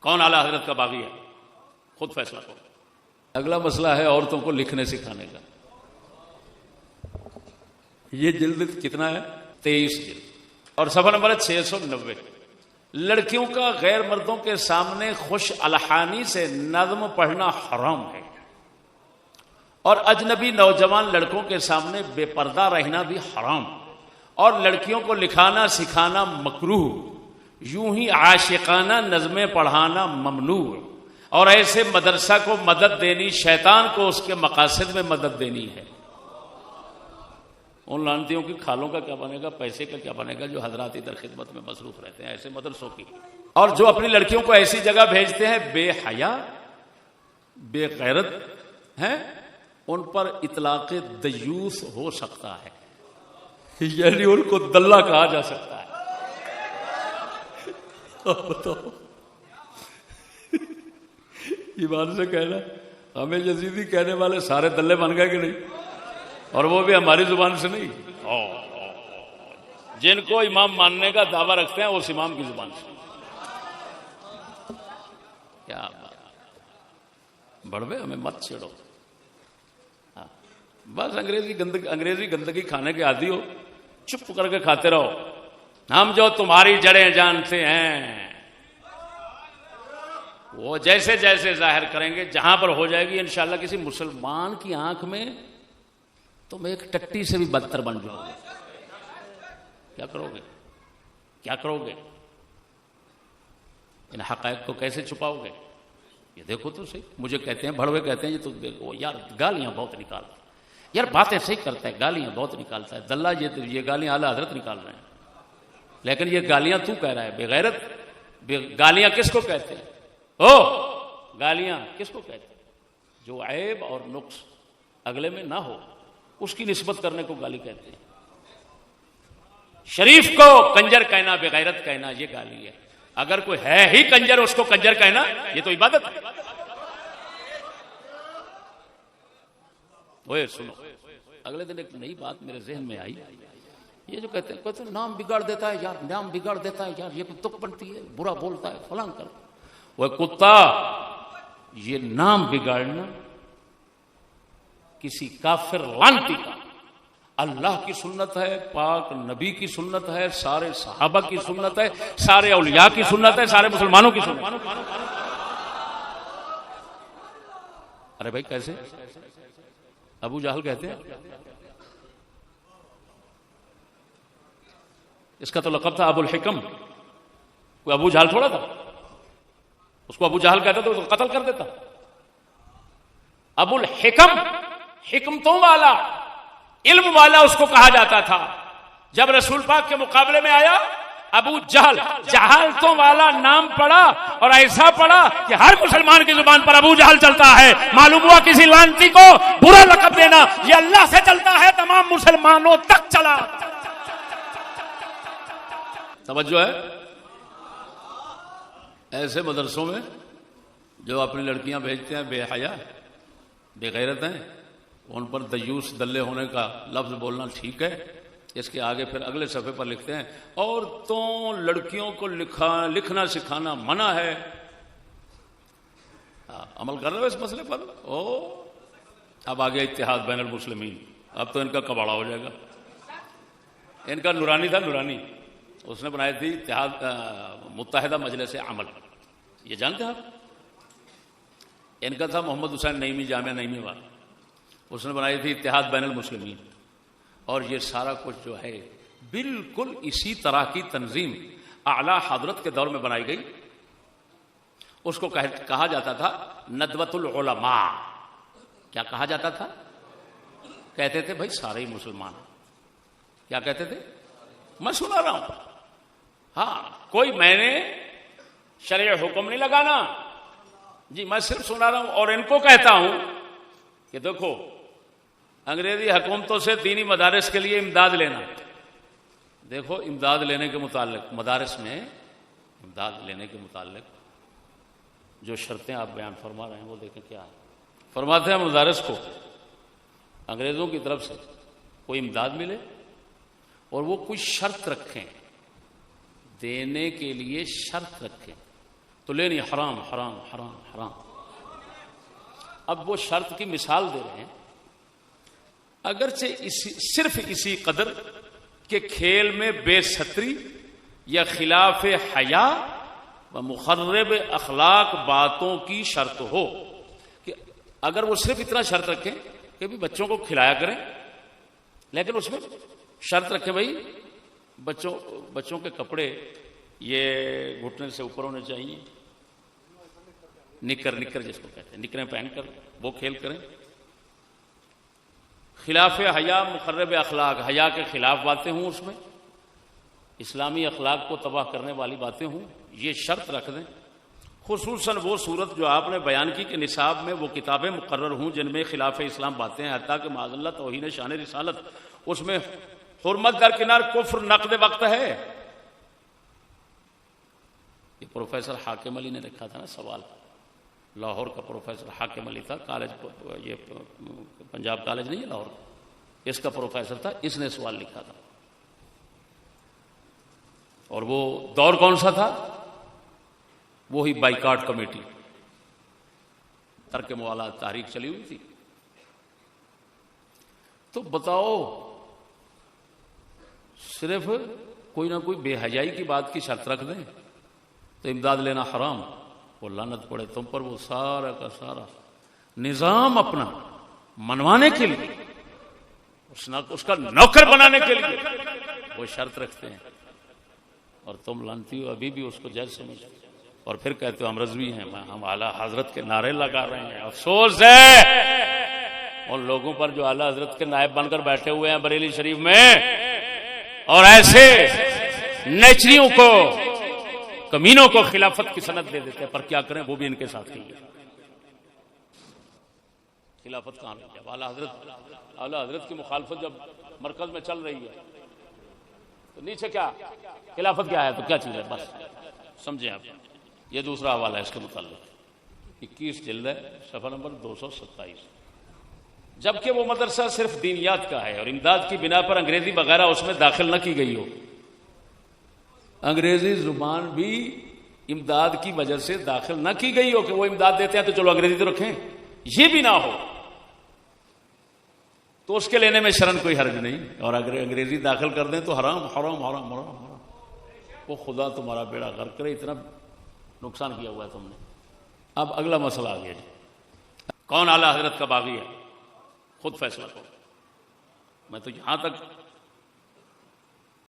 کون اعلیٰ حضرت کا باغی ہے؟ خود فیصلہ کرو. اگلا مسئلہ ہے عورتوں کو لکھنے سکھانے کا. یہ جلد کتنا ہے؟ 23 جلد. اور صفحہ نمبر 690. لڑکیوں کا غیر مردوں کے سامنے خوش الحانی سے نظم پڑھنا حرام ہے، اور اجنبی نوجوان لڑکوں کے سامنے بے پردہ رہنا بھی حرام، اور لڑکیوں کو لکھانا سکھانا مکروہ، یوں ہی عاشقانہ نظمیں پڑھانا ممنوع، اور ایسے مدرسہ کو مدد دینی شیطان کو اس کے مقاصد میں مدد دینی ہے. ان لانتیوں کی کھالوں کا کیا بنے گا، پیسے کا کیا بنے گا جو حضرات ادھر خدمت میں مصروف رہتے ہیں ایسے مدرسوں کی. اور جو اپنی لڑکیوں کو ایسی جگہ بھیجتے ہیں بے حیا بے غیرت ہیں، ان پر اطلاق دیوس ہو سکتا ہے، یعنی ان کو دلہ کہا جا سکتا ہے. ایمان سے کہنا، ہمیں یزیدی کہنے والے سارے دلے بن گئے کہ نہیں؟ اور وہ بھی ہماری زبان سے نہیں، جن کو امام ماننے کا دعویٰ رکھتے ہیں اس امام کی زبان سے. کیا بڑھوے ہمیں مت چھیڑو. بس انگریزی گندگی کھانے کے عادی ہو، چپ کر کے کھاتے رہو. ہم جو تمہاری جڑیں جانتے ہیں وہ جیسے جیسے ظاہر کریں گے، جہاں پر ہو جائے گی انشاءاللہ کسی مسلمان کی آنکھ میں تم ایک ٹٹی سے بھی بدتر بن جاؤ گے. کیا کرو گے؟ کیا کرو گے؟ ان حقائق کو کیسے چھپاؤ گے؟ یہ دیکھو تو صحیح. مجھے کہتے ہیں بھڑوے کہتے ہیں یہ تو دیکھو یار گالیاں بہت نکالتا ہے، یار باتیں صحیح کرتا ہے گالیاں بہت نکالتا ہے. دلہ یہ گالیاں اعلیٰ حضرت نکال رہے ہیں، لیکن یہ گالیاں تو کہہ رہا ہے بے غیرت. گالیاں کس کو کہتے ہیں؟ گالیاں کس کو کہتے ہیں؟ جو عیب اور نقص اگلے میں نہ ہو اس کی نسبت کرنے کو گالی کہتے ہیں. شریف کو کنجر کہنا بے غیرت کہنا یہ گالی ہے. اگر کوئی ہے ہی کنجر اس کو کنجر کہنا یہ تو عبادت ہے. وہ سنو، اگلے دن ایک نئی بات میرے ذہن میں آئی. یہ جو کہتے ہیں نام بگاڑ دیتا ہے یار، نام بگاڑ دیتا ہے یار، یہ تک بنتی ہے، برا بولتا ہے فلاں کر. وہ کتا، یہ نام بگاڑنا کسی کافر لعنتی کا اللہ کی سنت ہے، پاک نبی کی سنت ہے، سارے صحابہ کی سنت ہے، سارے اولیاء کی سنت ہے، سارے مسلمانوں کی سنت ہے. ارے بھائی کیسے؟ ابو جہل کہتے ہیں، اس کا تو لقب تھا ابو الحکم. کوئی ابو جہل تھوڑا تھا، اس کو ابو جہل کہتا تو قتل کر دیتا. ابو الحکم، حکمتوں والا، علم والا اس کو کہا جاتا تھا. جب رسول پاک کے مقابلے میں آیا ابو جہل، جہالتوں والا نام پڑا اور ایسا پڑا کہ ہر مسلمان کی زبان پر ابو جہل چلتا ہے. معلوم ہوا کسی لعنتی کو برا لقب دینا یہ اللہ سے چلتا ہے، تمام مسلمانوں تک چلا. توجہ ہے؟ ایسے مدرسوں میں جو اپنی لڑکیاں بھیجتے ہیں بے حیا بے غیرت ہیں، ان پر دیوس دلے ہونے کا لفظ بولنا ٹھیک ہے. اس کے آگے پھر اگلے صفحے پر لکھتے ہیں عورتوں لڑکیوں کو لکھنا سکھانا منع ہے. عمل کر رہے ہو اس مسئلے پر؟ اب آگے اتحاد بین المسلمین، اب تو ان کا کباڑا ہو جائے گا. ان کا نورانی تھا، نورانی اس نے بنائی تھی اتحاد متحدہ مجلس عمل، یہ جانتے ہیں آپ؟ ان کا تھا محمد حسین نعیمی، جامعہ نعیمی والا، اس نے بنائی تھی اتحاد بین المسلمین. اور یہ سارا کچھ جو ہے بالکل اسی طرح کی تنظیم اعلیٰ حضرت کے دور میں بنائی گئی. اس کو کہا جاتا تھا ندوۃ العلماء. کیا کہا جاتا تھا؟ کہتے تھے بھائی سارے ہی مسلمان. کیا کہتے تھے؟ میں سنا رہا ہوں. ہاں، کوئی میں نے شرع حکم نہیں لگانا جی، میں صرف سنا رہا ہوں. اور ان کو کہتا ہوں کہ دیکھو انگریزی حکومتوں سے دینی مدارس کے لیے امداد لینا. دیکھو امداد لینے کے متعلق مدارس میں امداد لینے کے متعلق جو شرطیں آپ بیان فرما رہے ہیں وہ دیکھیں کیا ہے. فرماتے ہیں مدارس کو انگریزوں کی طرف سے کوئی امداد ملے اور وہ کوئی شرط رکھیں، دینے کے لیے شرط رکھیں. تو لینی حرام حرام حرام حرام. اب وہ شرط کی مثال دے رہے ہیں، اگرچہ صرف اسی قدر کہ کھیل میں بے ستری یا خلاف حیا و مخرب اخلاق باتوں کی شرط ہو، کہ اگر وہ صرف اتنا شرط رکھیں کہ بھی بچوں کو کھلایا کریں، لیکن اس میں شرط رکھیں بھائی بچوں کے کپڑے یہ گھٹنے سے اوپر ہونے چاہیے، نکر جس کو کہتے ہیں، نکریں پہن کر وہ کھیل کریں، خلاف حیا مخرب اخلاق، حیا کے خلاف باتیں ہوں، اس میں اسلامی اخلاق کو تباہ کرنے والی باتیں ہوں، یہ شرط رکھ دیں. خصوصاً وہ صورت جو آپ نے بیان کی کہ نصاب میں وہ کتابیں مقرر ہوں جن میں خلاف اسلام باتیں ہیں، حتیٰ کہ معاذ اللہ توہین شان رسالت، اس میں حرمت درکنار کفر نقد وقت ہے. یہ پروفیسر حاکم علی نے رکھا تھا نا سوال، لاہور کا پروفیسر حاکم علی تھا، کالج یہ پنجاب کالج نہیں ہے لاہور کا، اس کا پروفیسر تھا، اس نے سوال لکھا تھا. اور وہ دور کون سا تھا؟ وہی بائیکاٹ کمیٹی، ترک موالات تحریک چلی ہوئی تھی. تو بتاؤ صرف کوئی نہ کوئی بے حیائی کی بات کی شرط رکھ دیں تو امداد لینا حرام، وہ لعنت پڑے تم پر. وہ سارا کا سارا نظام اپنا منوانے کے لیے، اس کا نوکر بنانے کے لیے وہ شرط رکھتے ہیں، اور تم لانتی ہو ابھی بھی اس کو جائز سمجھتے، اور پھر کہتے ہو ہم رضوی ہیں، ہم اعلیٰ حضرت کے نعرے لگا رہے ہیں. افسوس ہے ان لوگوں پر جو اعلیٰ حضرت کے نائب بن کر بیٹھے ہوئے ہیں بریلی شریف میں، اور ایسے نیچریوں کو، کمینوں کو خلافت کی سند دے دیتے ہیں. پر کیا کریں، وہ بھی ان کے ساتھ ہی ہے. خلافت کہاں ہے؟ جب اعلیٰ حضرت کی مخالفت جب مرکز میں چل رہی ہے تو نیچے کیا خلافت کیا ہے؟ تو کیا چیز ہے؟ بس سمجھیں آپ. یہ دوسرا حوالہ ہے اس کے متعلق، 21 جلد ہے، صفحہ نمبر 227. جبکہ وہ مدرسہ صرف دینیات کا ہے اور امداد کی بنا پر انگریزی وغیرہ اس میں داخل نہ کی گئی ہو. انگریزی زبان بھی امداد کی وجہ سے داخل نہ کی گئی ہو کہ وہ امداد دیتے ہیں تو چلو انگریزی تو رکھیں، یہ بھی نہ ہو تو اس کے لینے میں شرن کوئی حرج نہیں. اور اگر انگریزی داخل کر دیں تو حرام حرام حرام حرام حرام. وہ خدا تمہارا بیڑا غرق کرے، اتنا نقصان کیا ہوا ہے تم نے. اب اگلا مسئلہ آ گیا جی، کون اعلیٰ حضرت کا باغی ہے؟ خود فیصلہ کرو. میں تو یہاں تک